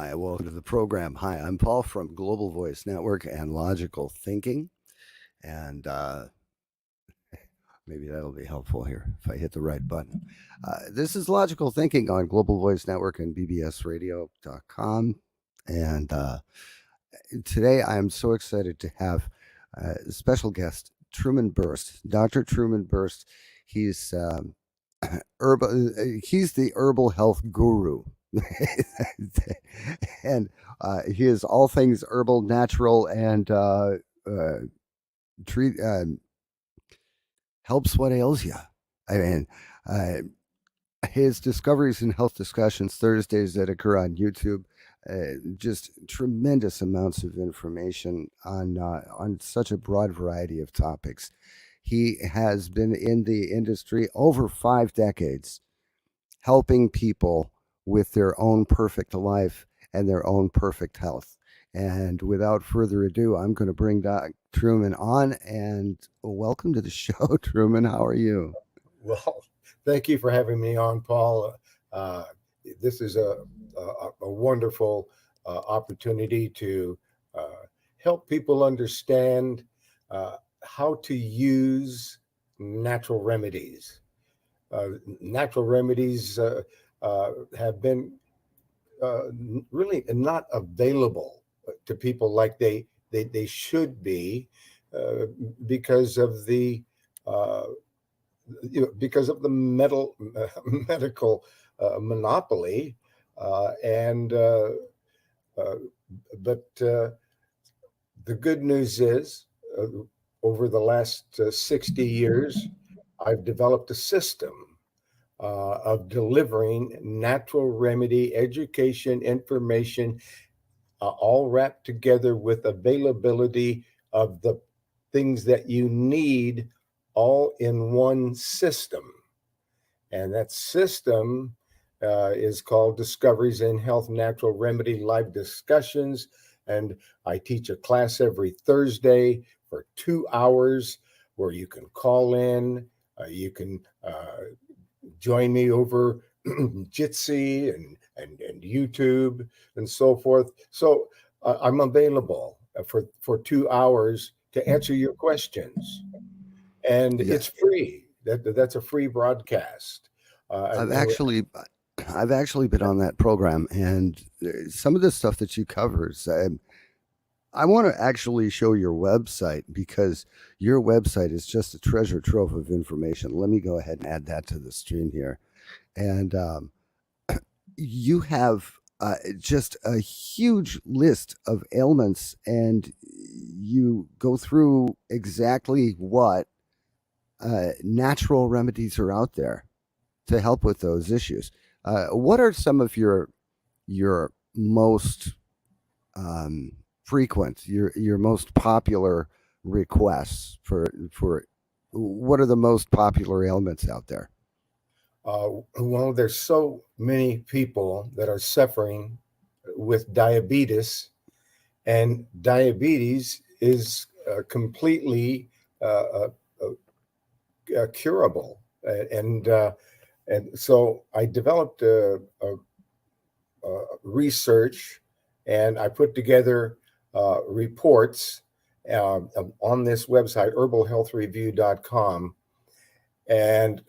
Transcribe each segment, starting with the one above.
Hi, welcome to the program. Hi, I'm Paul from Global Voice Network and Logical Thinking. And maybe that'll be helpful here if I hit the right button. This is Logical Thinking on Global Voice Network and bbsradio.com. And today I'm so excited to have a special guest, Truman Berst, Dr. Truman Berst. He's he's the herbal health guru. And he is all things herbal, natural, and treat helps what ails you. I mean, uh, his discoveries and health discussions Thursdays that occur on YouTube, just tremendous amounts of information on such a broad variety of topics. He has been in the industry over 5 decades, helping people with their own perfect life and their own perfect health. And without further ado, I'm going to bring Doc Truman on, and welcome to the show, Truman. How are you? Well, thank you for having me on, Paul. This is a wonderful opportunity to help people understand how to use natural remedies. Natural remedies have been really not available to people like they should be uh, because of the uh, because of the medical monopoly, and uh, but the good news is, over the last 60 years, I've developed a system of delivering natural remedy education information, all wrapped together with availability of the things that you need all in one system. And that system is called Discoveries in Health Natural Remedy Live Discussions. And I teach a class every Thursday for 2 hours where you can call in, you can join me over Jitsi and YouTube and so forth. So I'm available for 2 hours to answer your questions, and Yeah, it's free. That's a free broadcast. I've And actually, I've actually been on that program, and some of the stuff that you covers. I want to actually show your website because your website is just a treasure trove of information. Let me go ahead and add that to the stream here. And you have just a huge list of ailments, and you go through exactly what natural remedies are out there to help with those issues. What are some of your most frequent, your most popular requests for what are the most popular ailments out there? well, there's so many people that are suffering with diabetes, and diabetes is completely uh, curable. And so I developed research, and I put together reports on this website, herbalhealthreview.com. And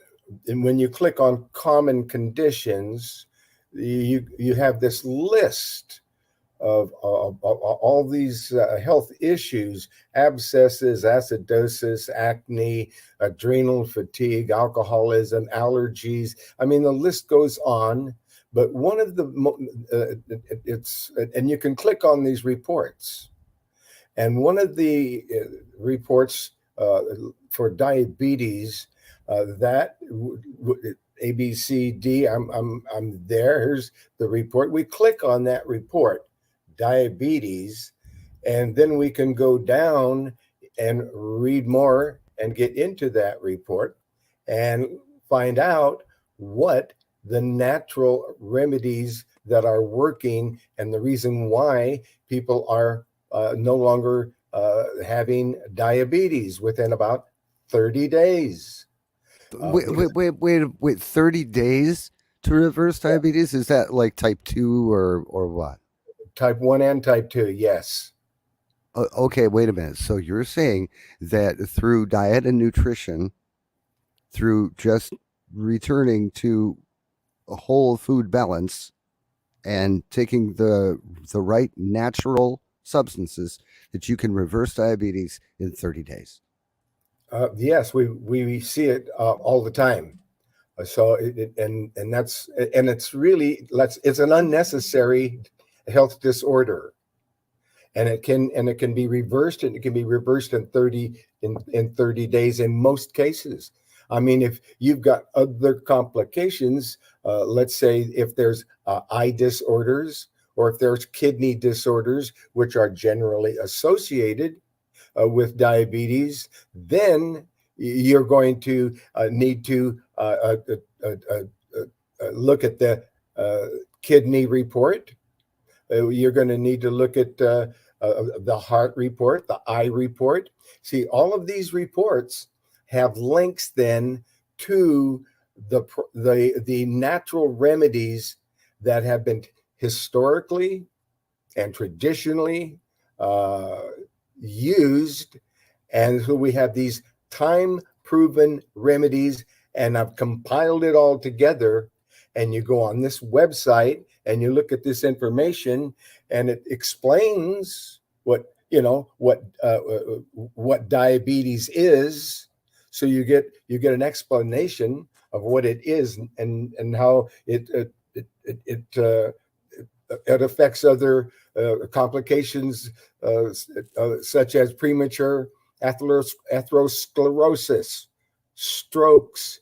when you click on common conditions, you have this list of all these health issues: abscesses, acidosis, acne, adrenal fatigue, alcoholism, allergies. I mean, the list goes on. But one of the it's and you can click on these reports, and one of the reports for diabetes, that ABCD. I'm there. Here's the report. We click on that report, diabetes, and then we can go down and read more and get into that report and find out what the natural remedies that are working and the reason why people are no longer having diabetes within about 30 days. Because Wait. 30 days to reverse yeah, diabetes? Is that like type 2 or what? Type 1 and type 2, yes. Okay, wait a minute. So you're saying that through diet and nutrition, through just returning to a whole food balance and taking the right natural substances, that you can reverse diabetes in 30 days. Yes, we see it all the time. So and that's, and it's really, it's an unnecessary health disorder, and it can be reversed, and it can be reversed in 30 days in most cases. I mean, if you've got other complications, let's say if there's eye disorders, or if there's kidney disorders, which are generally associated with diabetes, then you're going to need to look at the kidney report. You're going to need to look at the heart report, the eye report. See, all of these reports have links then to the natural remedies that have been historically and traditionally used. And so we have these time proven remedies, and I've compiled it all together. And you go on this website and you look at this information, and it explains what diabetes is. So you get an explanation of what it is, and how it affects other complications, such as premature atherosclerosis, strokes,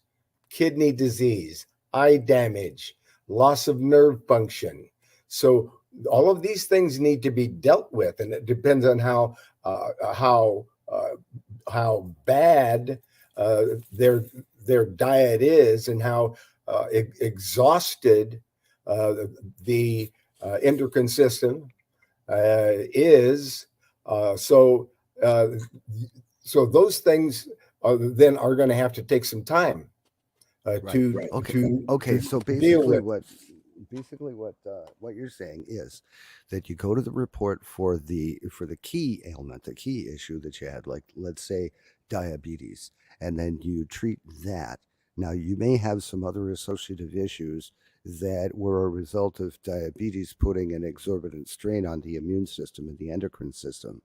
kidney disease, eye damage, loss of nerve function. So all of these things need to be dealt with, and it depends on how bad their diet is, and how exhausted the endocrine system is. So those things then are going to have to take some time Okay. So to deal basically, with. what you're saying is that you go to the report for the key ailment, the key issue that you had, like let's say diabetes, and then you treat that. Now you may have some other associative issues that were a result of diabetes putting an exorbitant strain on the immune system and the endocrine system.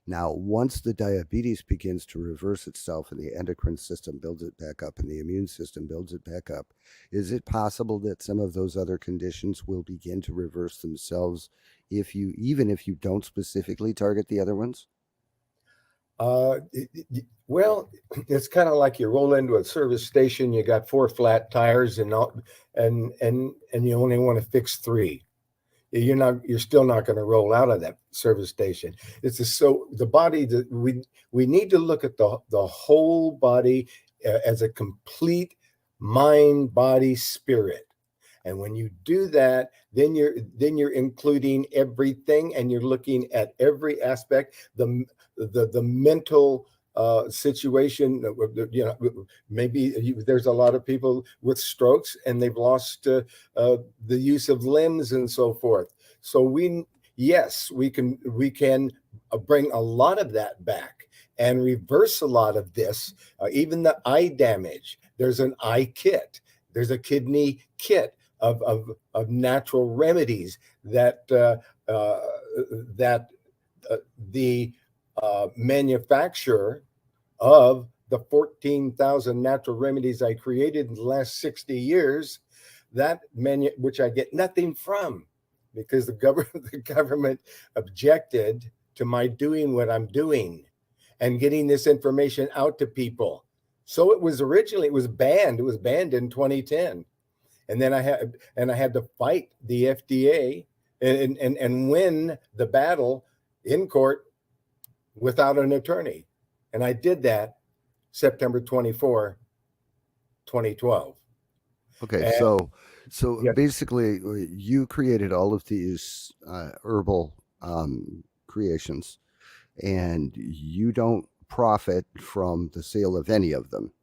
Now, once the diabetes begins to reverse itself and the endocrine system builds it back up and the immune system builds it back up, is it possible that some of those other conditions will begin to reverse themselves even if you don't specifically target the other ones? Well, it's kind of like you roll into a service station. You got 4 flat tires, and you only want to fix 3. You're still not going to roll out of that service station. So the body, that we need to look at the whole body as a complete mind, body, spirit. And when you do that, then you're including everything, and you're looking at every aspect, the mental situation. Maybe there's a lot of people with strokes, and they've lost the use of limbs and so forth. So we can bring a lot of that back and reverse a lot of this. Even the eye damage. There's an eye kit. There's a kidney kit of natural remedies that the manufacturer of the 14,000 natural remedies I created in the last 60 years, which I get nothing from, because the government objected to my doing what I'm doing and getting this information out to people. So it was banned. It was banned in 2010. And then I had to fight the FDA and win the battle in court without an attorney. And I did that September 24, 2012. Okay, And so yes, basically, you created all of these herbal creations, and you don't profit from the sale of any of them.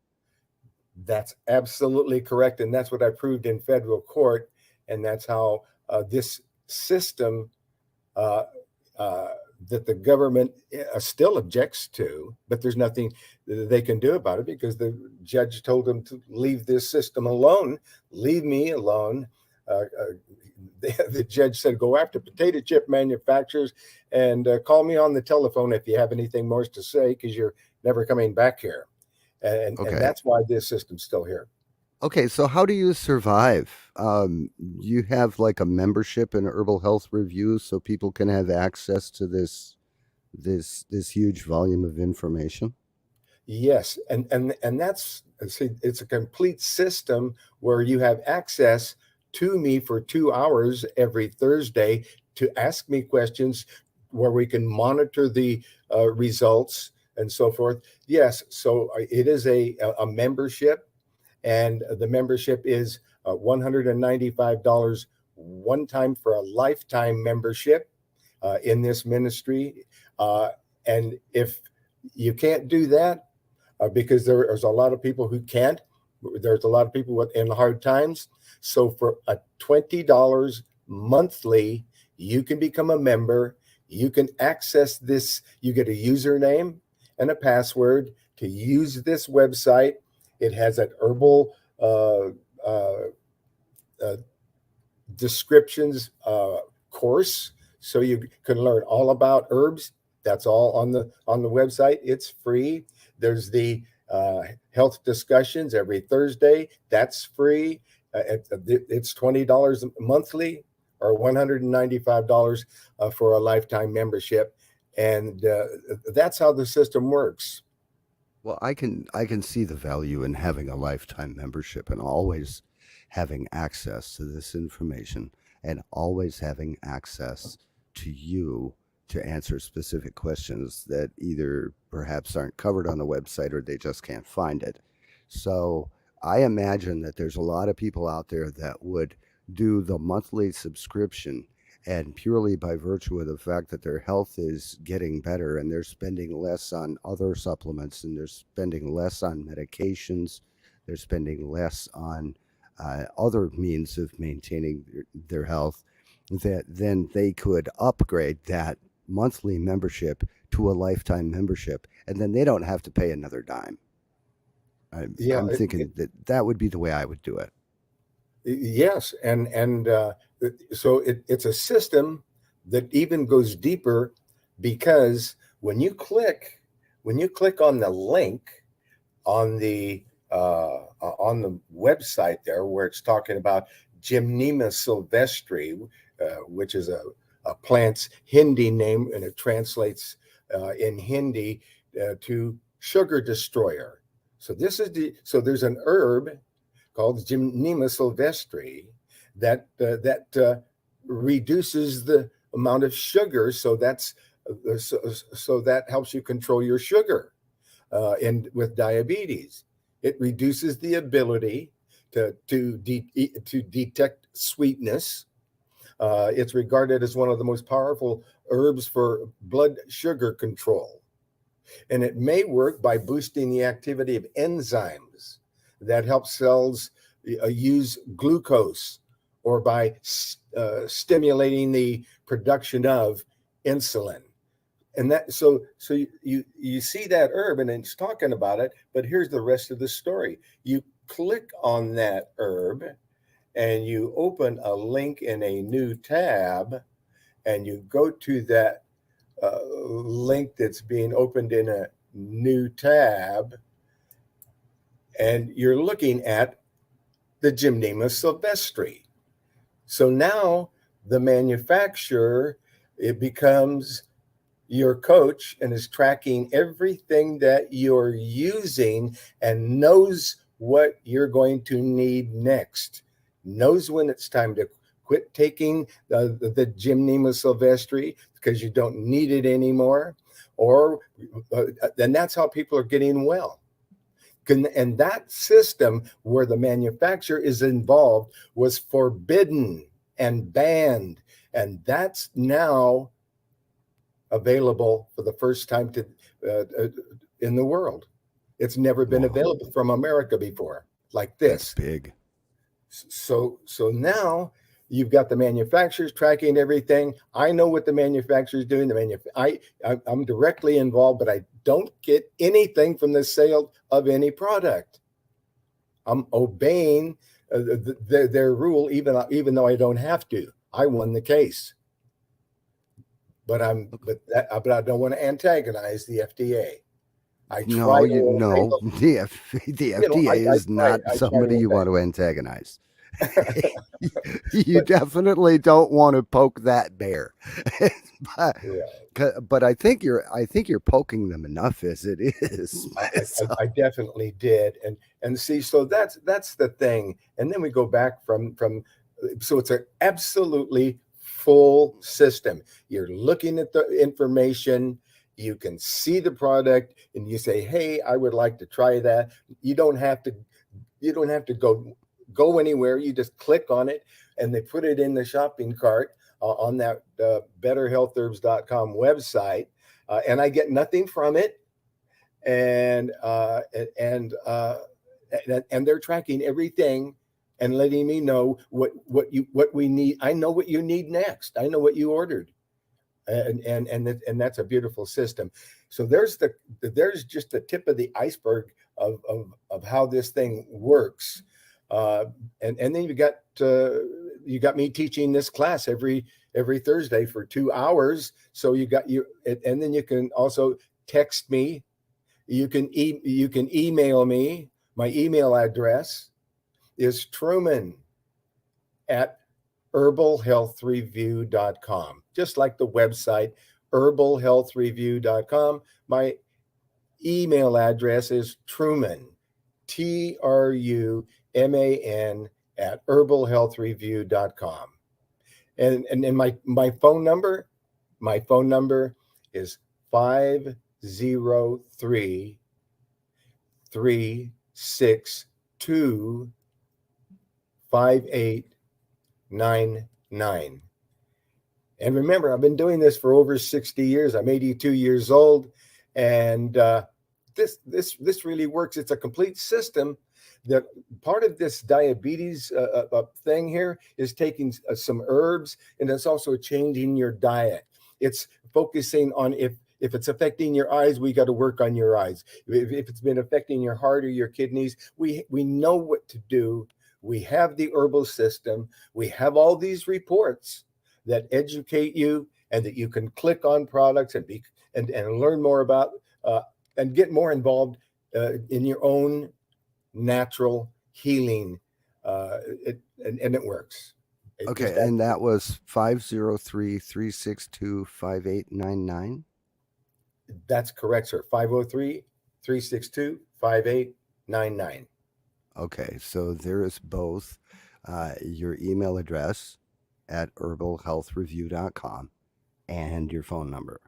that's absolutely correct. And that's what I proved in federal court. And that's how this system uh, that the government still objects to, but there's nothing they can do about it because the judge told them to leave this system alone, leave me alone. The judge said, go after potato chip manufacturers and call me on the telephone if you have anything more to say, because you're never coming back here. And Okay. that's why this system's still here. Okay, so how do you survive? You have like a membership in Herbal Health Review, so people can have access to this huge volume of information. Yes, and that's, see, it's a complete system where you have access to me for 2 hours every Thursday to ask me questions, where we can monitor the results and so forth. Yes, so it is a membership, and the membership is $195 one time for a lifetime membership in this ministry. And if you can't do that, because there's a lot of people who can't. There's a lot of people in hard times. So for a $20 monthly, you can become a member. You can access this. You get a username and a password to use this website. It has an herbal descriptions course, so you can learn all about herbs. That's all on the website. It's free. There's the health discussions every Thursday. That's free. It's $20 monthly or $195 for a lifetime membership, and that's how the system works. Well, I can see the value in having a lifetime membership and always having access to this information and always having access to you to answer specific questions that either perhaps aren't covered on the website or they just can't find it. So I imagine that there's a lot of people out there that would do the monthly subscription, and purely by virtue of the fact that their health is getting better and they're spending less on other supplements and they're spending less on medications, they're spending less on other means of maintaining their health, that then they could upgrade that monthly membership to a lifetime membership, and then they don't have to pay another dime. Yeah, I'm thinking that that would be the way I would do it. yes, and so it's a system that even goes deeper, because when you click on the link on the website there, where it's talking about Gymnema sylvestri, which is a plant's Hindi name, and it translates in Hindi to sugar destroyer. So so there's an herb called Gymnema sylvestri that reduces the amount of sugar. So so that helps you control your sugar and with diabetes. It reduces the ability to detect sweetness. It's regarded as one of the most powerful herbs for blood sugar control. And it may work by boosting the activity of enzymes that help cells use glucose, or by stimulating the production of insulin. And that, so you see that herb and it's talking about it, but here's the rest of the story. You click on that herb and you open a link in a new tab, and you go to that link that's being opened in a new tab, and you're looking at the Gymnema sylvestri. So now the manufacturer, it becomes your coach and is tracking everything that you're using and knows what you're going to need next, knows when it's time to quit taking the Gymnema sylvestri because you don't need it anymore, or then that's how people are getting well. And that system where the manufacturer is involved was forbidden and banned, and that's now available for the first time in the world. It's never been Wow, available from America before like that's this. big. So now You've got the manufacturers tracking everything. I know what the manufacturer's doing. I'm directly involved, but I don't get anything from the sale of any product. I'm obeying their rule, even though I don't have to. I won the case, but I don't want to antagonize the FDA. I try to obey No, the FDA is not I try somebody to you obey. want to antagonize. You definitely don't want to poke that bear. but, Yeah. but I think you're poking them enough as it is. So, I definitely did, and see, so that's the thing, and then we go back from so it's an absolutely full system. You're looking at the information, you can see the product, and you say, "Hey, I would like to try that." You don't have to go anywhere. You just click on it, and they put it in the shopping cart on that betterhealthherbs.com website, and I get nothing from it and and they're tracking everything and letting me know what we need. I know what you need next. I know what you ordered, and that's a beautiful system. So there's just the tip of the iceberg of how this thing works, and then you got me teaching this class every Thursday for 2 hours. So and then you can also text me. You can email me. My email address is Truman at herbalhealthreview.com. Just like the website, herbalhealthreview.com. My email address is Truman, TRUMAN at herbalhealthreview.com. And my phone number is 503 362 5899. And remember, I've been doing this for over 60 years. I'm 82 years old, and this really works. It's a complete system. That part of this diabetes thing here is taking some herbs, and it's also changing your diet. It's focusing on if it's affecting your eyes, we got to work on your eyes. If it's been affecting your heart or your kidneys, we know what to do. We have the herbal system. We have all these reports that educate you, and that you can click on products and learn more about and get more involved in your own natural healing. And it works. okay, and that was 503-362-5899. That's correct, sir. 503-362-5899. Okay, so there is both your email address at herbalhealthreview.com and your phone number.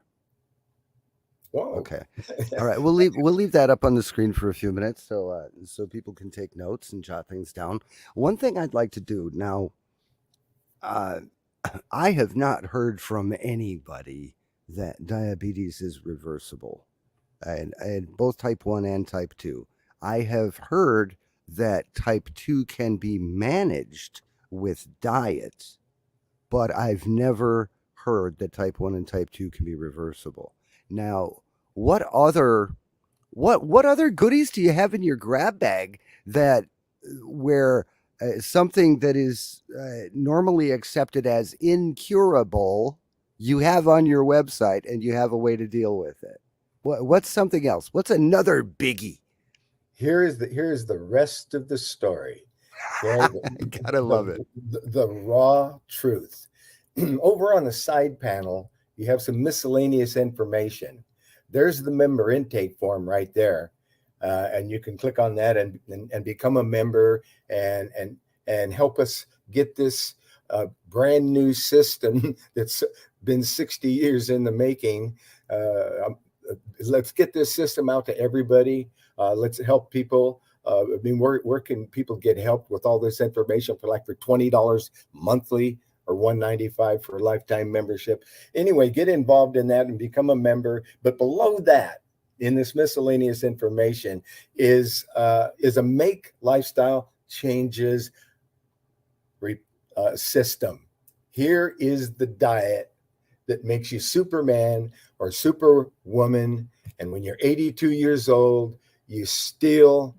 Whoa. Okay. All right. We'll leave that up on the screen for a few minutes so people can take notes and jot things down. One thing I'd like to do now, I have not heard from anybody that diabetes is reversible, and both type 1 and type 2. I have heard that type 2 can be managed with diet, but I've never heard that type 1 and type 2 can be reversible. Now, what other goodies do you have in your grab bag that where something that is normally accepted as incurable you have on your website and you have a way to deal with it? What's something else? What's another biggie? Here is the rest of the story. Okay? I gotta love it. The raw truth. Over on the side panel, you have some miscellaneous information. There's the member intake form right there, and you can click on that and become a member and help us get this brand new system that's been 60 years in the making. Let's get this system out to everybody. Let's help people. I mean, where can people get help with all this information for $20 monthly or $195 for a lifetime membership? Anyway, get involved in that and become a member. But below that, in this miscellaneous information, is a make lifestyle changes system. Here is the diet that makes you Superman or Superwoman, and when you're 82 years old, you still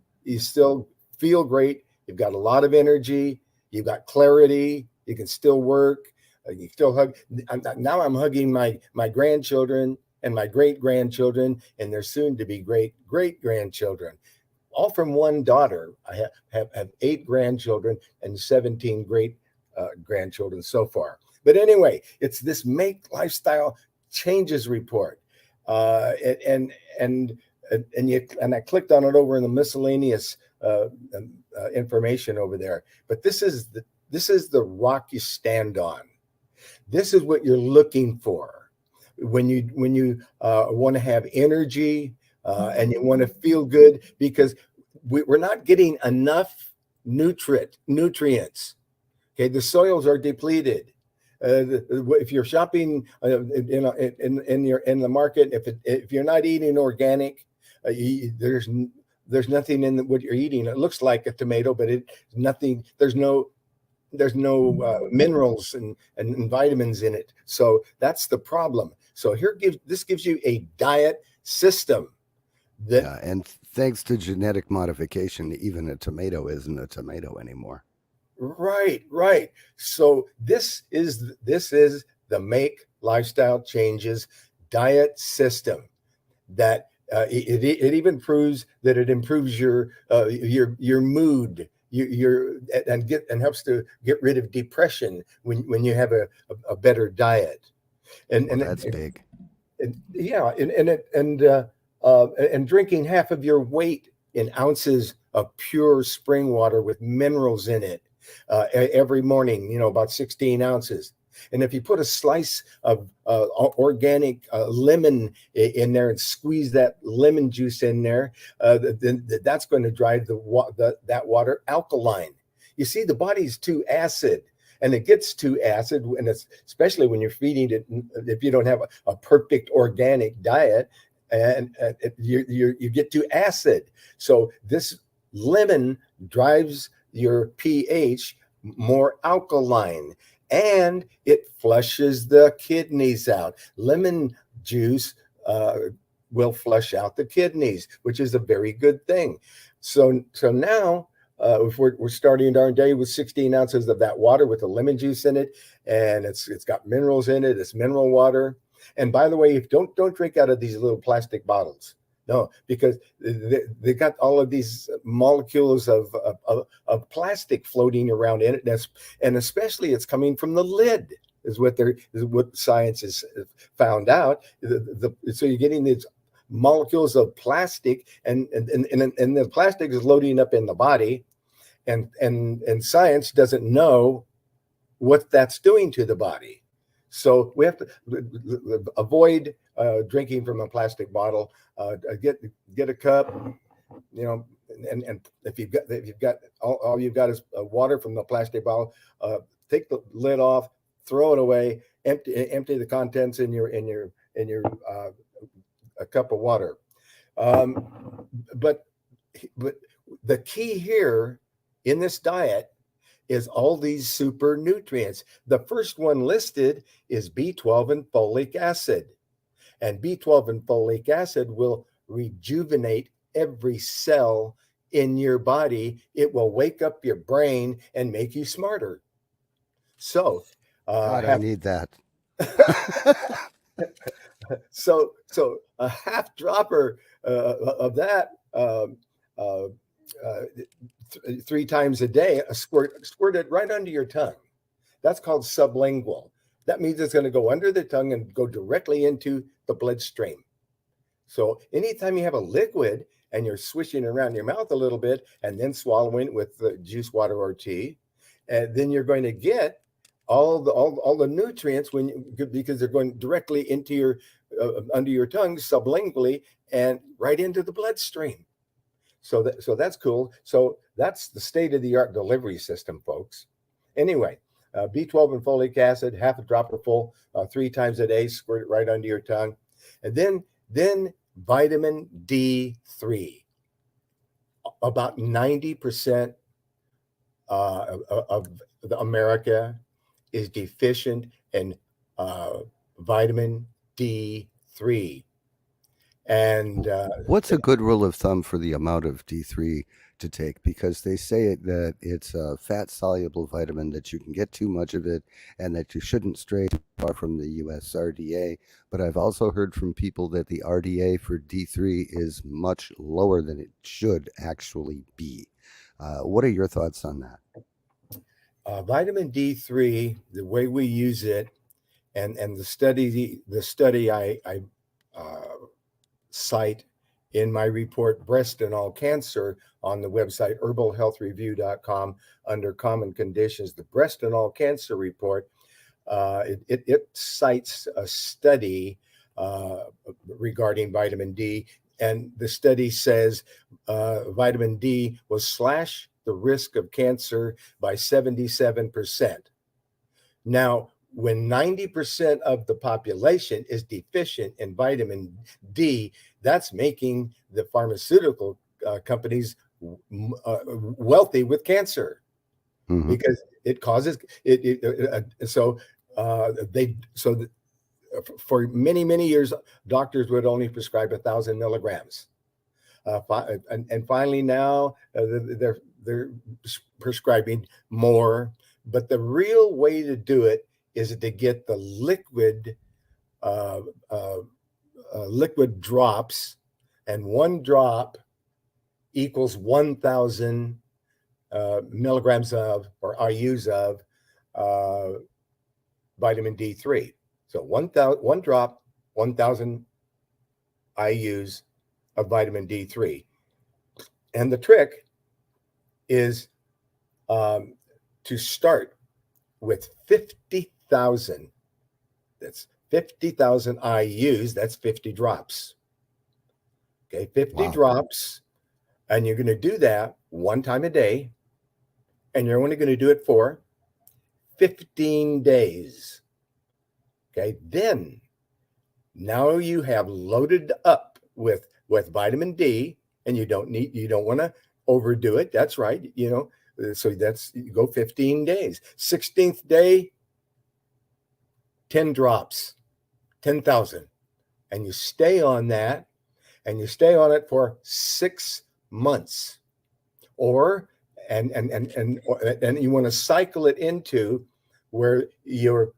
feel great. You've got a lot of energy. You've got clarity. You can still work. You still hug. Now I'm hugging my grandchildren and my great grandchildren, and their soon to be great grandchildren, all from one daughter. I have 8 grandchildren and 17 great grandchildren so far. But anyway, it's this Make Lifestyle Changes report, and I clicked on it over in the miscellaneous information over there. But this is the rock you stand on. This is what you're looking for when you want to have energy and you want to feel good, because we're not getting enough nutrients. Okay, the soils are depleted. If you're shopping in the market, if you're not eating organic, there's nothing in what you're eating. It looks like a tomato, but it's nothing. There's no minerals and vitamins in it. So that's the problem. So this gives you a diet system that, Yeah, and thanks to genetic modification, even a tomato isn't a tomato anymore. Right. So this is the Make Lifestyle Changes diet system that it even proves that it improves your mood, and helps to get rid of depression when you have a better diet. And That's big. yeah, and drinking half of your weight in ounces of pure spring water with minerals in it every morning, about 16 ounces. And if you put a slice of organic lemon in there and squeeze that lemon juice in there, then that's going to drive that water alkaline. You see, the body's too acid, and it gets too acid, and it's especially when you're feeding it. If you don't have a perfect organic diet, and you get too acid. So this lemon drives your pH more alkaline, and it flushes the kidneys out. Lemon juice will flush out the kidneys, which is a very good thing. So now if we're starting our day with 16 ounces of that water with the lemon juice in it, and it's got minerals in it. It's mineral water. And by the way, don't drink out of these little plastic bottles. No, because they got all of these molecules of plastic floating around in it, and especially it's coming from the lid, is what science has found out. So you're getting these molecules of plastic, and the plastic is loading up in the body, and science doesn't know what that's doing to the body. So we have to avoid drinking from a plastic bottle. Get a cup, and if you've got all you've got is water from the plastic bottle, take the lid off, throw it away, empty the contents in your a cup of water. But the key here in this diet is all these super nutrients. The first one listed is B12 and folic acid. And B12 and folic acid will rejuvenate every cell in your body. It will wake up your brain and make you smarter. So, God, I need that. so a half dropper of that 3 times a day, squirt it right under your tongue. That's called sublingual. That means it's going to go under the tongue and go directly into the bloodstream. So anytime you have a liquid and you're swishing around your mouth a little bit and then swallowing it with juice, water, or tea, and then you're going to get all the nutrients because they're going directly into your under your tongue sublingually and right into the bloodstream. So that's cool. So that's the state-of-the-art delivery system, folks. Anyway, B12 and folic acid, half a dropper full, 3 times a day, squirt it right under your tongue. And then vitamin D3. About 90% of America is deficient in vitamin D3. And What's a good rule of thumb for the amount of D3 to take? Because they say that it's a fat soluble vitamin, that you can get too much of it and that you shouldn't stray too far from the US RDA. But I've also heard from people that the RDA for D3 is much lower than it should actually be. What are your thoughts on that? vitamin D3, the way we use it, and the study I cite in my report, Breast and All Cancer, on the website herbalhealthreview.com under common conditions. The Breast and All Cancer report, it cites a study regarding vitamin D, and the study says vitamin D will slash the risk of cancer by 77%. Now, when 90% of the population is deficient in vitamin D, that's making the pharmaceutical companies wealthy with cancer, Mm-hmm. because it causes for many years, doctors would only prescribe 1,000 milligrams. And finally now they're prescribing more, but the real way to do it is to get the liquid drops, and one drop equals 1,000 milligrams of, or IUs of, vitamin D3. So one drop, 1,000 IUs of vitamin D3. And the trick is to start with 50,000. That's 50,000 IUs. That's 50 drops. Okay, 50 Wow. drops. And you're going to do that one time a day. And you're only going to do it for 15 days. Okay, then now you have loaded up with vitamin D, and you don't want to overdo it. That's right. So you go 15 days. 16th day, 10 drops, 10,000. And you stay on that, and you stay on it for 6 months. And you want to cycle it into where you're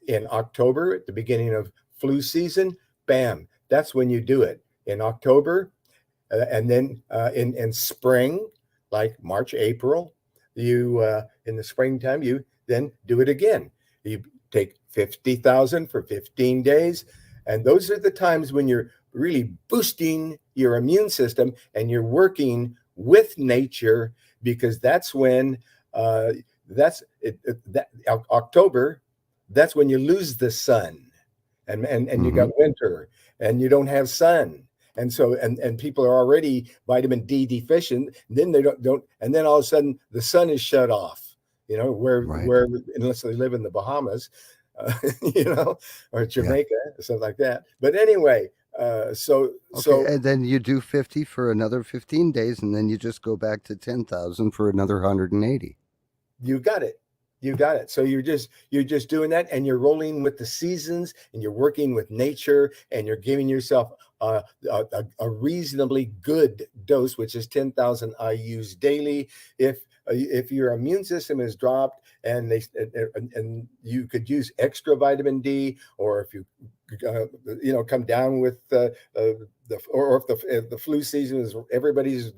in October, at the beginning of flu season, bam, that's when you do it. In October, and then in spring, like March, April, you in the springtime, you then do it again. You take 50,000 for 15 days. And those are the times when you're really boosting your immune system and you're working with nature, because that's when October, that's when you lose the sun, and you got winter and you don't have sun. And so, and people are already vitamin D deficient. Then they don't, and then all of a sudden the sun is shut off, where unless they live in the Bahamas, or Jamaica, or something like that. But anyway, so and then you do 50 for another 15 days, and then you just go back to 10,000 for another 180. You got it. So you're just doing that, and you're rolling with the seasons, and you're working with nature, and you're giving yourself a reasonably good dose, which is 10,000 IUs daily. If your immune system is dropped, and you could use extra vitamin D, or if you come down with if the flu season is, everybody's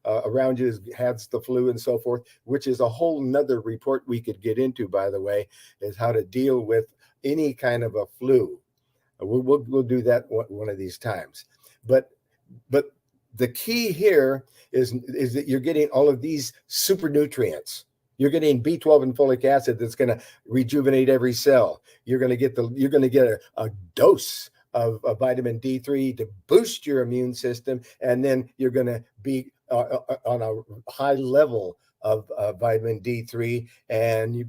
around you has the flu and so forth, which is a whole nother report we could get into, by the way, is how to deal with any kind of a flu. We'll do that one of these times. But the key here is that you're getting all of these super nutrients. You're getting B12 and folic acid that's going to rejuvenate every cell. You're going to get a dose of vitamin D3 to boost your immune system, and then you're going to be on a high level of vitamin D3, and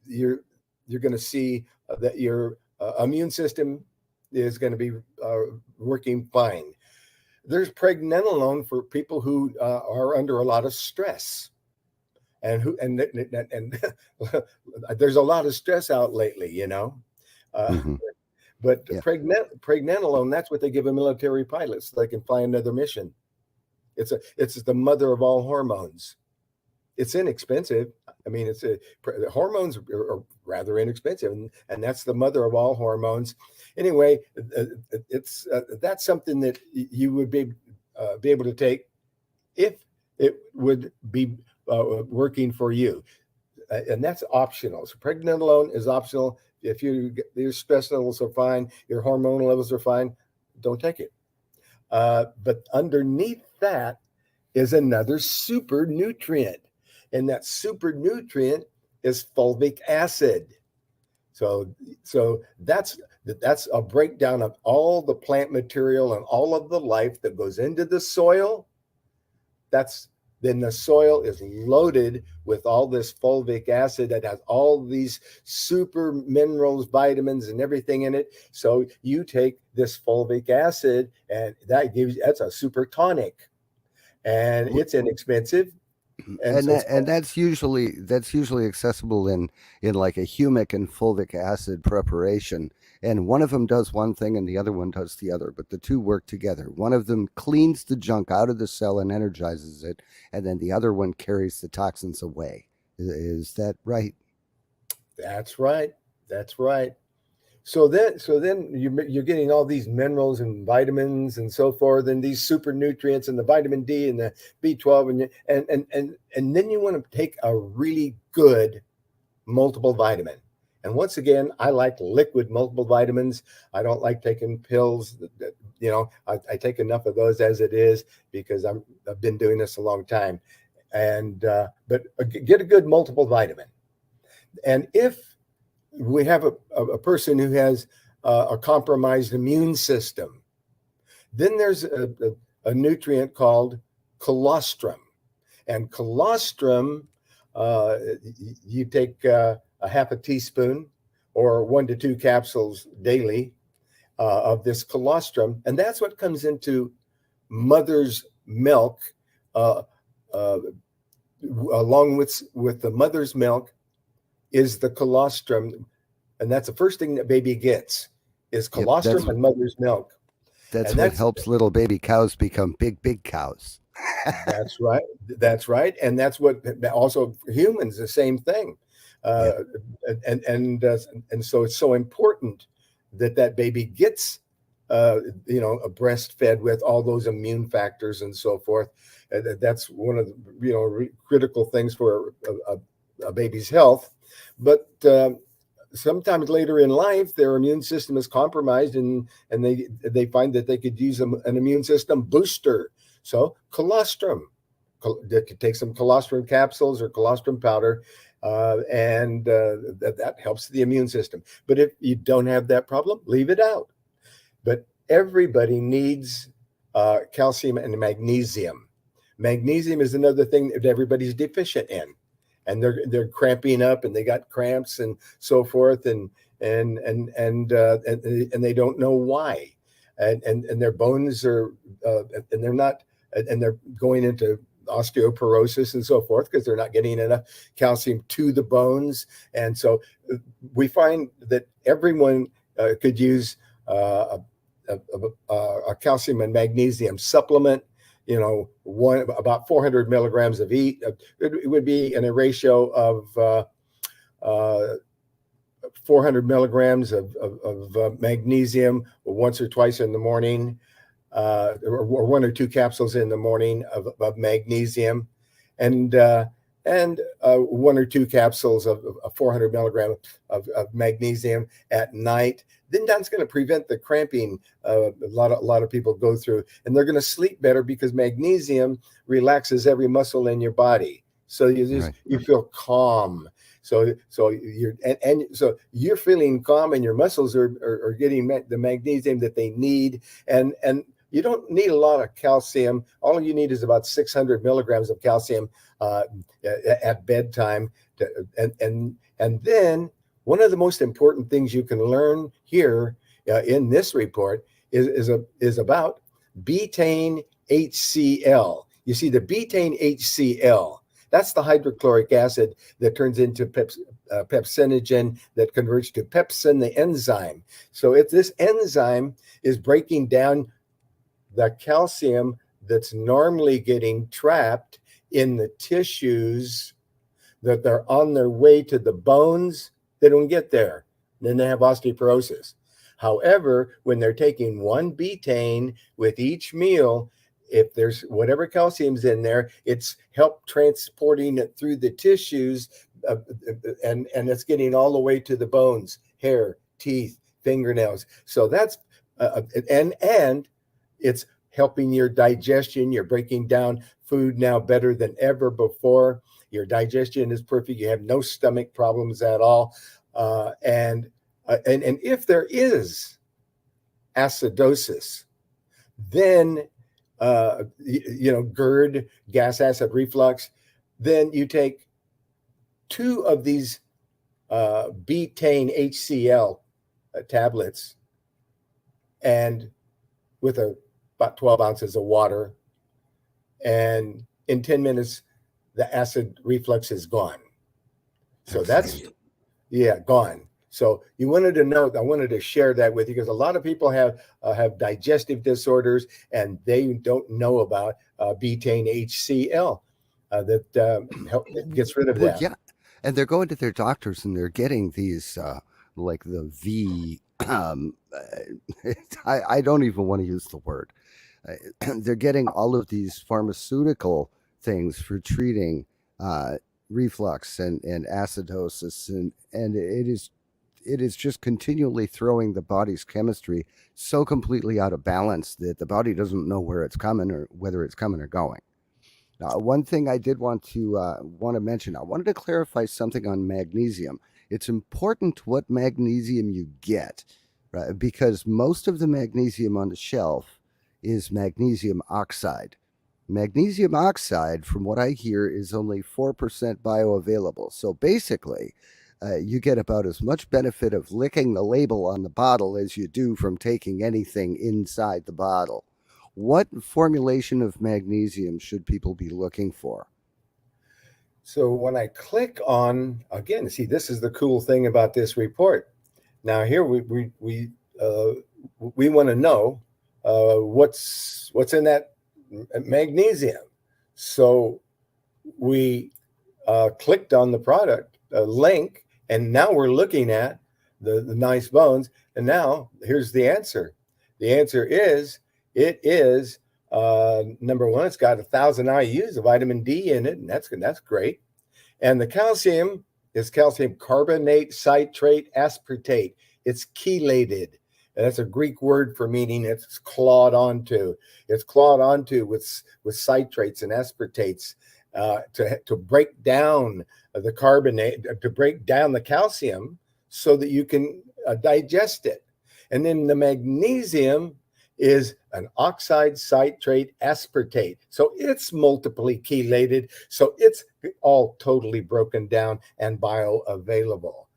you're going to see that your immune system is going to be working fine. There's pregnenolone for people who are under a lot of stress. and there's a lot of stress out lately, Hmm. but Yeah. pregnenolone, that's what they give a military pilot so they can fly another mission. It's the mother of all hormones. It's inexpensive. I mean, the hormones are rather inexpensive, and that's the mother of all hormones. Anyway, it's that's something that you would be able to take if it would be working for you, and that's optional. So pregnenolone is optional. If your stress levels are fine, your hormonal levels are fine, don't take it. But underneath that is another super nutrient, and that super nutrient is fulvic acid. So, so that's a breakdown of all the plant material and all of the life that goes into the soil. Then the soil is loaded with all this fulvic acid that has all these super minerals, vitamins, and everything in it. So you take this fulvic acid, and that's a super tonic, and it's inexpensive, and so it's And that's usually accessible in like a humic and fulvic acid preparation, and one of them does one thing and the other one does the other, but the two work together. One of them cleans the junk out of the cell and energizes it, and then the other one carries the toxins away. Is that right? that's right. That's right. So then you're getting all these minerals and vitamins and so forth, and these super nutrients and the vitamin D and the B12, and then you want to take a really good multiple vitamin. And once again, I like liquid multiple vitamins. I don't like taking pills. I take enough of those as it is because I've been doing this a long time. And but get a good multiple vitamin. And if we have a person who has a compromised immune system, then there's a nutrient called colostrum. And colostrum, you take a half a teaspoon or 1 to 2 capsules daily of this colostrum, and that's what comes into mother's milk. Uh, uh, Along with the mother's milk is the colostrum, and that's the first thing that baby gets is Yep, colostrum and mother's milk, that's and what helps little baby cows become big cows. that's right. That's right, and that's what also humans the same thing, uh, Yep. and so it's so important that baby gets breastfed with all those immune factors and so forth. That's one of the critical things for a baby's health, but sometimes later in life their immune system is compromised, and they find that they could use an immune system booster. So colostrum, they could take some colostrum capsules or colostrum powder, and that helps the immune system. But if you don't have that problem, leave it out. But everybody needs calcium and magnesium. Magnesium is another thing that everybody's deficient in, and they're cramping up, and they got cramps and so forth, and they don't know why, and their bones are and they're not, and they're going into osteoporosis and so forth because they're not getting enough calcium to the bones. And so we find that everyone could use a calcium and magnesium supplement. About 400 milligrams of each. It would be in a ratio of 400 milligrams of magnesium once or twice in the morning, or 1 or 2 capsules in the morning of magnesium, and 1 or 2 capsules of 400 milligrams of magnesium at night. Then that's going to prevent the cramping a lot of people go through, and they're going to sleep better because magnesium relaxes every muscle in your body. So you feel calm. So you're feeling calm, and your muscles are getting the magnesium that they need, and you don't need a lot of calcium. All you need is about 600 milligrams of calcium at bedtime. And then one of the most important things you can learn here in this report is about betaine HCl. You see, the betaine HCl, That's the hydrochloric acid that turns into pepsinogen that converts to pepsin, the enzyme. So if this enzyme is breaking down the calcium that's normally getting trapped in the tissues that they're on their way to the bones, they don't get there. Then they have osteoporosis. However, when they're taking one betaine with each meal, if there's whatever calcium's in there, it's help transporting it through the tissues, and it's getting all the way to the bones, hair, teeth, fingernails. So that's and it's helping your digestion. You're breaking down food now better than ever before. Your digestion is perfect. You have no stomach problems at all. And if there is acidosis, then GERD, gas acid reflux, then you take 2 of these betaine HCl tablets, and with about 12 ounces of water, and in 10 minutes the acid reflux is gone. So that's gone. So I wanted to share that with you, because a lot of people have digestive disorders and they don't know about betaine HCl that gets rid of that. Yeah, and they're going to their doctors and they're getting these like the V. I don't even want to use the word. They're getting all of these pharmaceutical things for treating reflux and acidosis, and it is just continually throwing the body's chemistry so completely out of balance that the body doesn't know where it's coming or whether it's coming or going. One thing I did want to mention, I wanted to clarify something on magnesium. It's important what magnesium you get, right? Because most of the magnesium on the shelf is magnesium oxide. Magnesium oxide, from what I hear, is only 4% bioavailable. So basically, you get about as much benefit of licking the label on the bottle as you do from taking anything inside the bottle. What formulation of magnesium should people be looking for? So when I click on, again, see, this is the cool thing about this report. Now here we want to know what's in that magnesium. So we clicked on the product link, and now we're looking at the nice bones. And now here's the answer. The answer is, it is number one, it's got 1,000 IUs of vitamin D in it, and that's great. And the calcium is calcium carbonate, citrate, aspartate. It's chelated. And that's a Greek word for meaning it's clawed onto. It's clawed onto with citrates and aspartates to break down the carbonate, to break down the calcium so that you can digest it. And then the magnesium is an oxide, citrate, aspartate. So it's multiply chelated. So it's all totally broken down and bioavailable.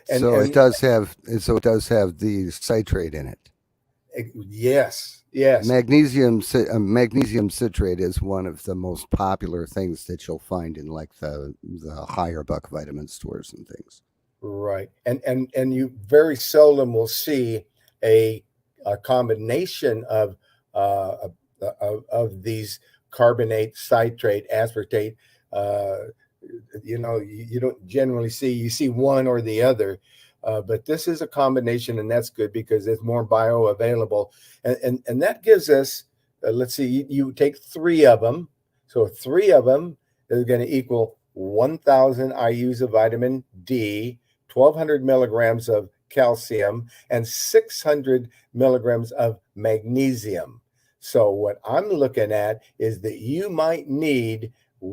It does have the citrate in it. Yes. Magnesium citrate is one of the most popular things that you'll find in like the higher buck vitamin stores and things. Right. And you very seldom will see a combination of these carbonate, citrate, aspartate. You don't generally you see one or the other, but this is a combination, and that's good because it's more bioavailable, and that gives us. Let's see, you take 3 of them, so 3 of them is going to equal 1,000 IUs of vitamin D, 1,200 milligrams of calcium, and 600 milligrams of magnesium. So what I'm looking at is that you might need 3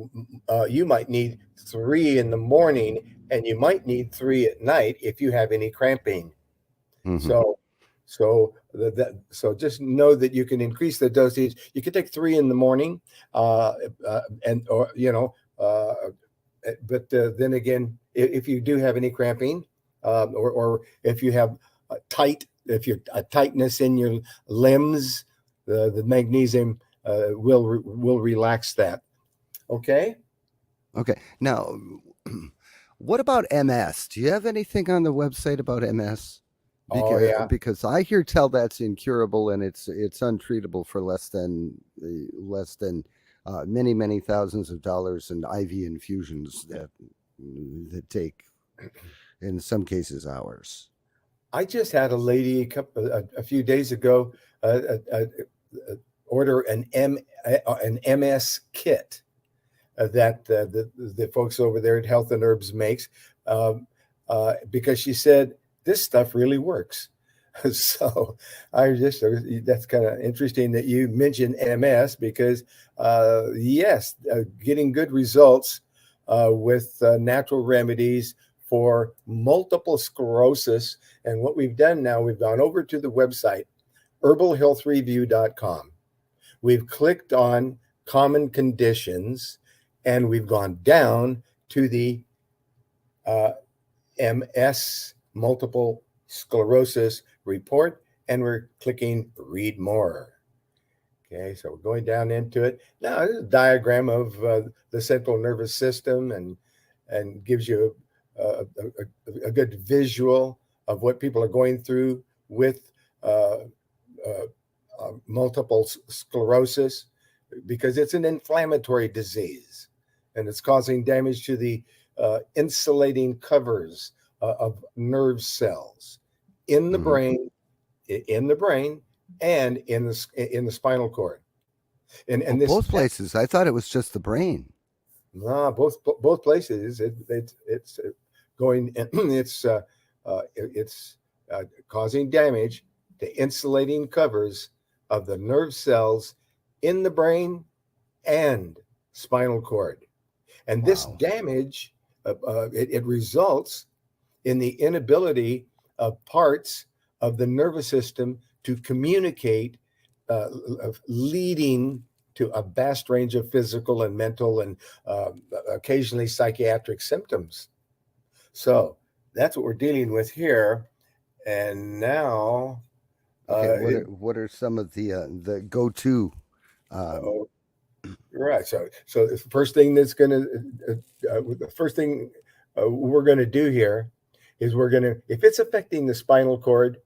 in the morning, and you might need 3 at night if you have any cramping. Mm-hmm. So just know that you can increase the dosage. You can take 3 in the morning, but then again, if you do have any cramping, or if you have a tightness in your limbs, the magnesium will relax that. Okay. Okay. Now, what about MS? Do you have anything on the website about MS? Oh Because yeah. because I hear tell that's incurable and it's untreatable for less than many thousands of dollars in IV infusions that take in some cases hours. I just had a lady a few days ago uh, order an MS kit that the folks over there at Health and Herbs makes, um, because she said this stuff really works. So I just that's kind of interesting that you mentioned MS because yes, getting good results with natural remedies for multiple sclerosis. And what we've done now, we've gone over to the website herbalhealthreview.com. We've clicked on common conditions and we've gone down to the uh, MS, multiple sclerosis report, and we're clicking read more. Okay, so we're going down into it. Now, this is a diagram of the central nervous system and gives you a good visual of what people are going through with uh, uh, multiple sclerosis because it's an inflammatory disease and it's causing damage to the insulating covers of nerve cells in the Hmm. brain, in the brain, and in the spinal cord. Oh, And this both places. I thought it was just the brain. nah, both places. It's going. It's causing damage to insulating covers of the nerve cells in the brain and spinal cord. And this Wow. damage, it results in the inability of parts of the nervous system to communicate, leading to a vast range of physical and mental and uh, occasionally psychiatric symptoms. So that's what we're dealing with here. And now, Okay. uh, it, What are some of the go to? Um, oh, right. So the first thing that's going to, the first thing we're going to do here is we're going to, if it's affecting the spinal cord,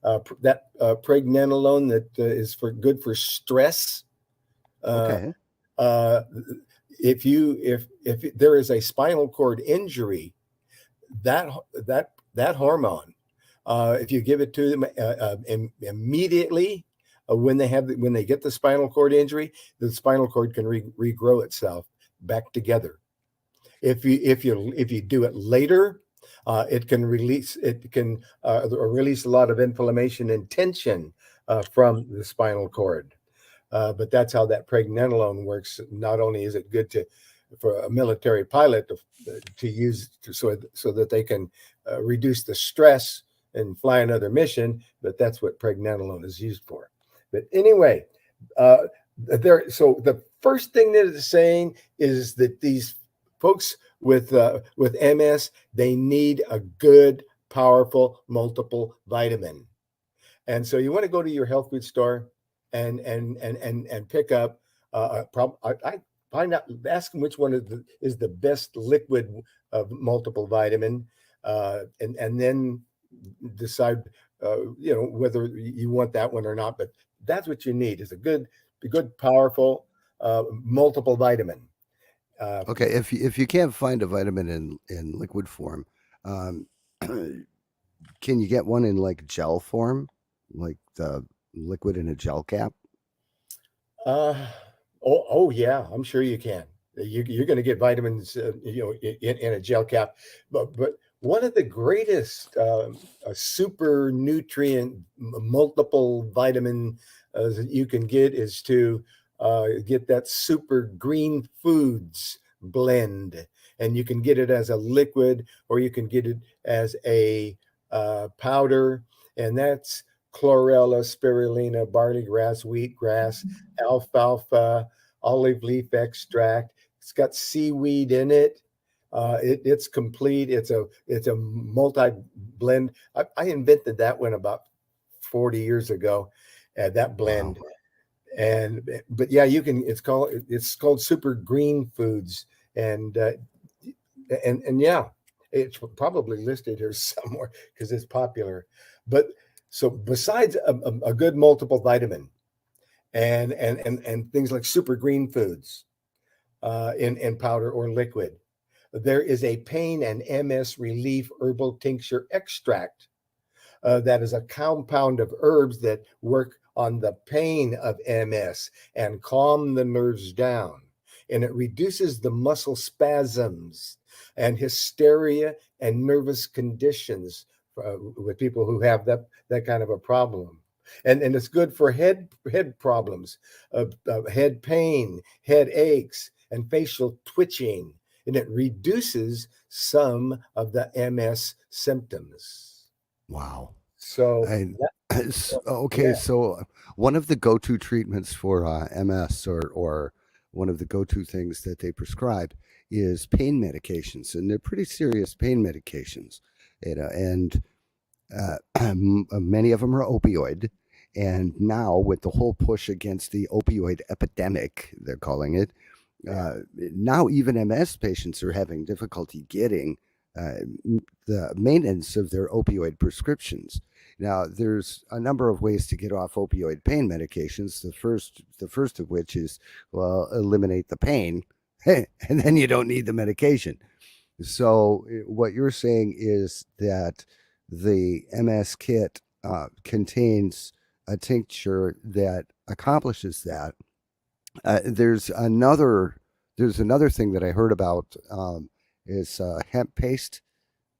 that pregnenolone that is for good for stress. Uh, okay. uh, if there is a spinal cord injury, that that hormone, if you give it to them immediately when they get the spinal cord injury, the spinal cord can regrow itself back together. If you do it later, it can release a lot of inflammation and tension from the spinal cord. But that's how that pregnenolone works. Not only is it good for a military pilot to use so that they can reduce the stress and fly another mission, but that's what pregnenolone is used for. But anyway, uh, so the first thing that it's saying is that these folks with MS, they need a good, powerful multiple vitamin. And so you want to go to your health food store and pick up I find out, ask them which one is the best liquid of multiple vitamin, and then decide whether you want that one or not. But that's what you need is a good powerful multiple vitamin. Uh, Okay. If you can't find a vitamin in liquid form, um, can you get one in like gel form, like the liquid in a gel cap? Uh, oh yeah, I'm sure you can. You're going to get vitamins, in a gel cap. But one of the greatest super nutrient multiple vitamin that you can get is to get that super green foods blend, and you can get it as a liquid or you can get it as a powder, and that's chlorella, spirulina, barley grass, wheatgrass, alfalfa, olive leaf extract. It's got seaweed in it. It's complete. It's a multi blend. I invented that one about 40 years ago. That Wow. blend, and but yeah, you can. It's called Super Green Foods, and and yeah, it's probably listed here somewhere because it's popular. But so besides a good multiple vitamin and things like super green foods in powder or liquid, there is a pain and MS relief herbal tincture extract that is a compound of herbs that work on the pain of MS and calm the nerves down. And it reduces the muscle spasms and hysteria and nervous conditions with people who have that kind of a problem. And it's good for head problems, head pain, head aches, and facial twitching. And it reduces some of the MS symptoms. Wow. So I, okay, yeah, so one of the go-to treatments for MS, or one of the go-to things that they prescribe, is pain medications, and they're pretty serious pain medications. And many of them are opioid. And now, with the whole push against the opioid epidemic, they're calling it, yeah, now even MS patients are having difficulty getting uh, the maintenance of their opioid prescriptions. Now, there's a number of ways to get off opioid pain medications. The first of which is, well, eliminate the pain, and then you don't need the medication. So, what you're saying is that the MS kit contains a tincture that accomplishes that. There's another thing that I heard about, is hemp paste,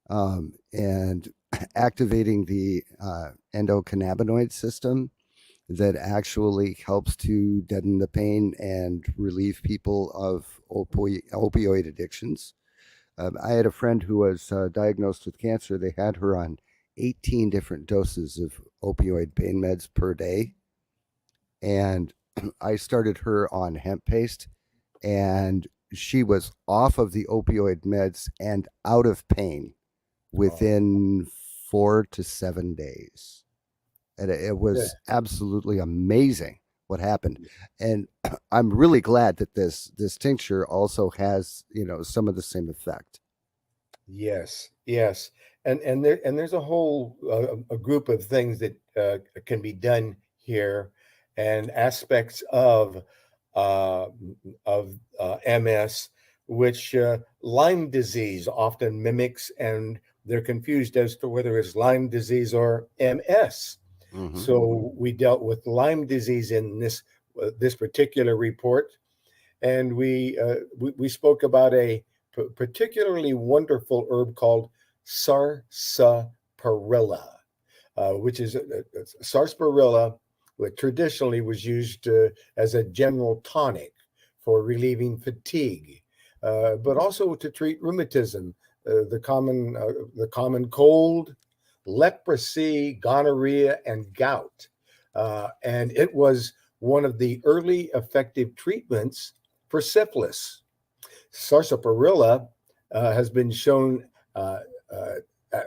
and activating the endocannabinoid system that actually helps to deaden the pain and relieve people of opioid addictions. I had a friend who was diagnosed with cancer. They had her on 18 different doses of opioid pain meds per day. And I started her on hemp paste, and she was off of the opioid meds and out of pain oh, within 4 to 7 days. And it good. was absolutely amazing what happened. And I'm really glad that this tincture also has, some of the same effect. Yes, yes, and there's a whole a group of things that can be done here, and aspects uh, MS, which Lyme disease often mimics, and they're confused as to whether it's Lyme disease or MS. Hmm. So we dealt with Lyme disease in this particular report, and we spoke about a particularly wonderful herb called sarsaparilla, which is sarsaparilla, which traditionally was used as a general tonic for relieving fatigue, but also to treat rheumatism, the common cold, leprosy, gonorrhea, and gout. And it was one of the early effective treatments for syphilis. Sarsaparilla has been uh,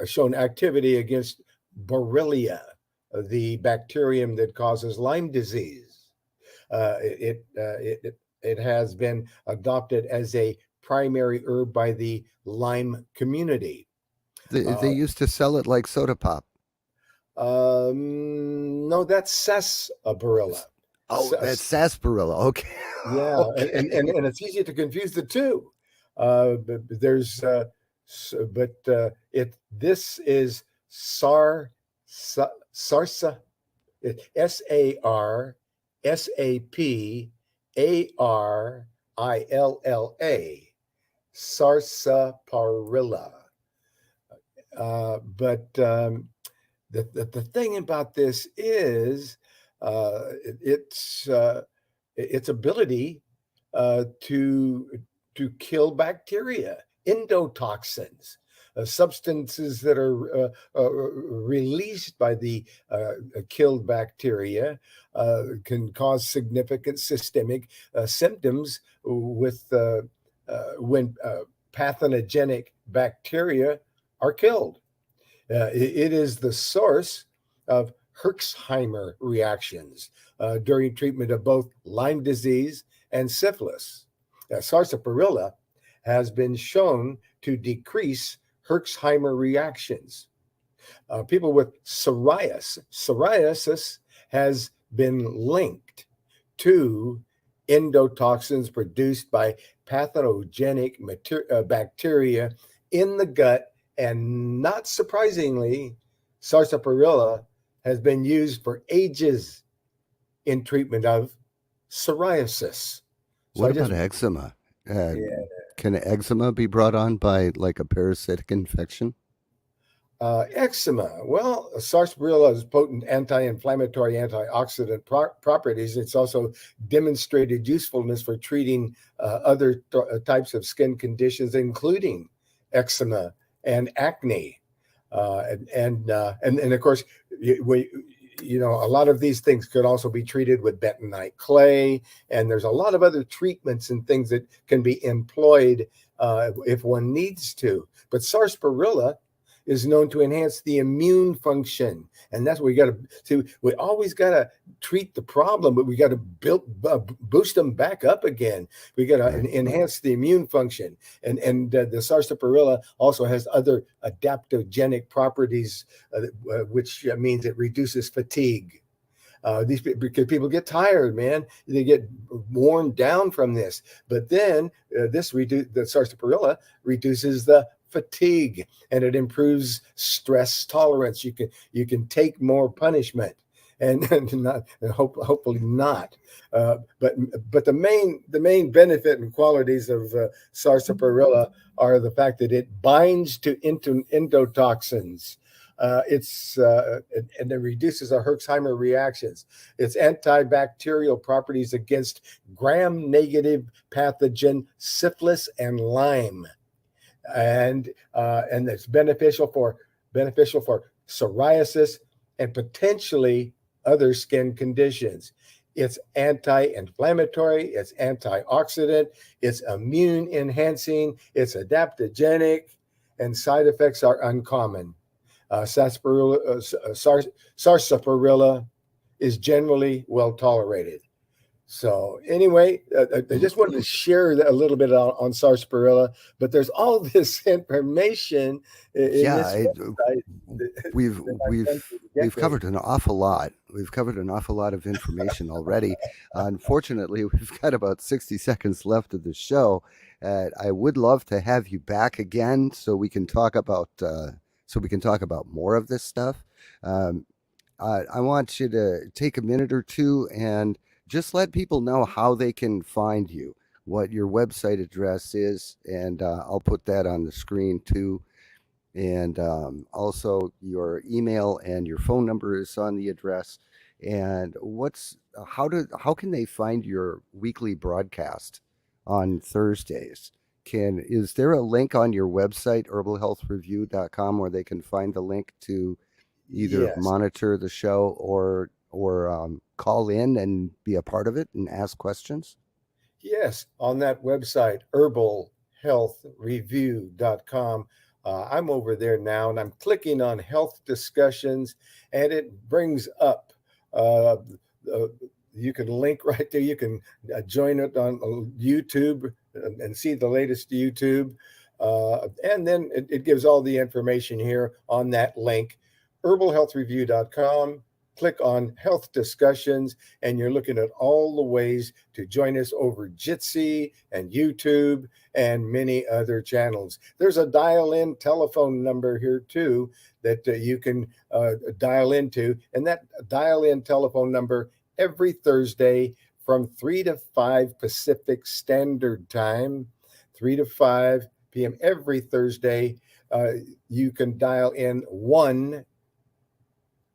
shown activity against Borrelia, the bacterium that causes Lyme disease. It has been adopted as a primary herb by the Lyme community. They Uh, used to sell it like soda pop. no, that's sarsaparilla. Oh, that's sarsaparilla. Okay. Yeah, Okay. and it's easy to confuse the two. But there's but it this is sarsa sarsaparilla, sarsaparilla. But the thing about this is it's its ability to kill bacteria, endotoxins, substances that are released by the killed bacteria, can cause significant systemic symptoms with when pathogenic bacteria are killed. It is the source of Herxheimer reactions during treatment of both Lyme disease and syphilis. Sarsaparilla has been shown to decrease Herxheimer reactions. People with psoriasis has been linked to endotoxins produced by pathogenic bacteria in the gut, and not surprisingly, sarsaparilla has been used for ages in treatment of psoriasis. So What I about just, eczema? Uh, yeah. can eczema be brought on by like a parasitic infection? Eczema. Well, sarsaparilla has potent anti-inflammatory, antioxidant properties. It's also demonstrated usefulness for treating other types of skin conditions, including eczema and acne. And of course, a lot of these things could also be treated with bentonite clay, and there's a lot of other treatments and things that can be employed if one needs to. But sarsaparilla is known to enhance the immune function, and that's what we got to see. We always got to treat the problem, but we got to boost them back up again. We got to enhance the immune function, and the sarsaparilla also has other adaptogenic properties, which means it reduces fatigue. Because people get tired, man, they get worn down from this. But then the sarsaparilla reduces the fatigue, and it improves stress tolerance. You can take more punishment, and hopefully not. But the main benefit and qualities of sarsaparilla are the fact that it binds to endotoxins. And it reduces the Herxheimer reactions. Its antibacterial properties against gram-negative pathogen syphilis and Lyme, and it's beneficial for psoriasis and potentially other skin conditions. It's anti-inflammatory, it's antioxidant, it's immune enhancing, it's adaptogenic, and side effects are uncommon. Sarsaparilla is generally well tolerated. So anyway, I just wanted to share a little bit on sarsaparilla, but there's all this information in this website We've covered an awful lot. We've covered an awful lot of information already. Unfortunately, we've got about 60 seconds left of the show. I would love to have you back again so we can talk about more of this stuff. I want you to take a minute or two and just let people know how they can find you, what your website address is, and I'll put that on the screen too. And also your email and your phone number is on the address. And how can they find your weekly broadcast on Thursdays? Is there a link on your website, herbalhealthreview.com, where they can find the link to either monitor the show or call in and be a part of it and ask questions? Yes, on that website, herbalhealthreview.com. I'm over there now, and I'm clicking on health discussions, and it brings up, you can link right there. You can join it on YouTube and see the latest YouTube. And then it gives all the information here on that link, herbalhealthreview.com. Click on health discussions, and you're looking at all the ways to join us over Jitsi and YouTube and many other channels. There's a dial-in telephone number here too that you can dial into, and that dial-in telephone number every Thursday from 3 to 5 Pacific Standard Time, 3 to 5 p.m. every Thursday. You can dial in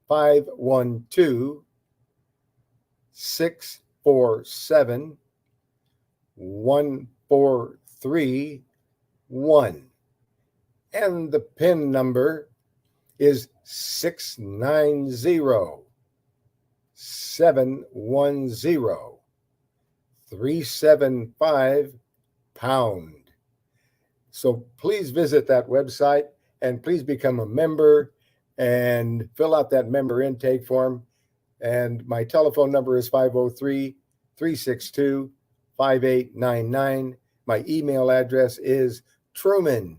1-512-647-1431, and the PIN number is 690-710-375#. So please visit that website and please become a member and fill out that member intake form. And my telephone number is 503-362-5899. My email address is Truman,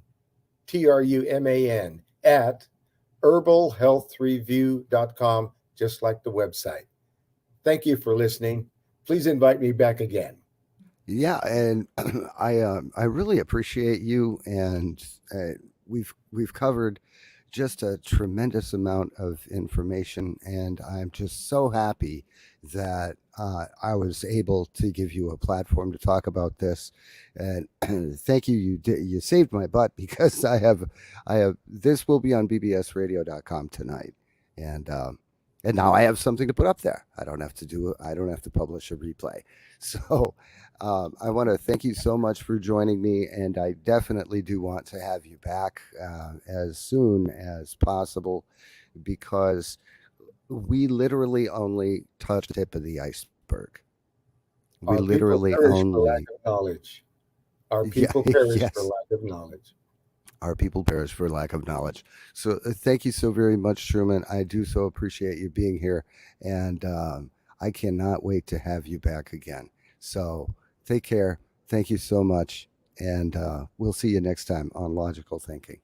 Truman, at herbalhealthreview.com, just like the website. Thank you for listening. Please invite me back again. Yeah, and I really appreciate you, and we've covered just a tremendous amount of information, and I'm just so happy that I was able to give you a platform to talk about this. And thank you, you saved my butt because I have this will be on bbsradio.com tonight, and and now I have something to put up there. I don't have to publish a replay, so. I want to thank you so much for joining me, and I definitely do want to have you back as soon as possible because we literally only touched the tip of the iceberg. We Our people literally perish for lack only, of knowledge. Our yeah, people perish for yes, lack of knowledge. our people perish for lack of knowledge. So thank you so very much, Truman. I do so appreciate you being here, and I cannot wait to have you back again. So take care. Thank you so much. And we'll see you next time on Logical Thinking.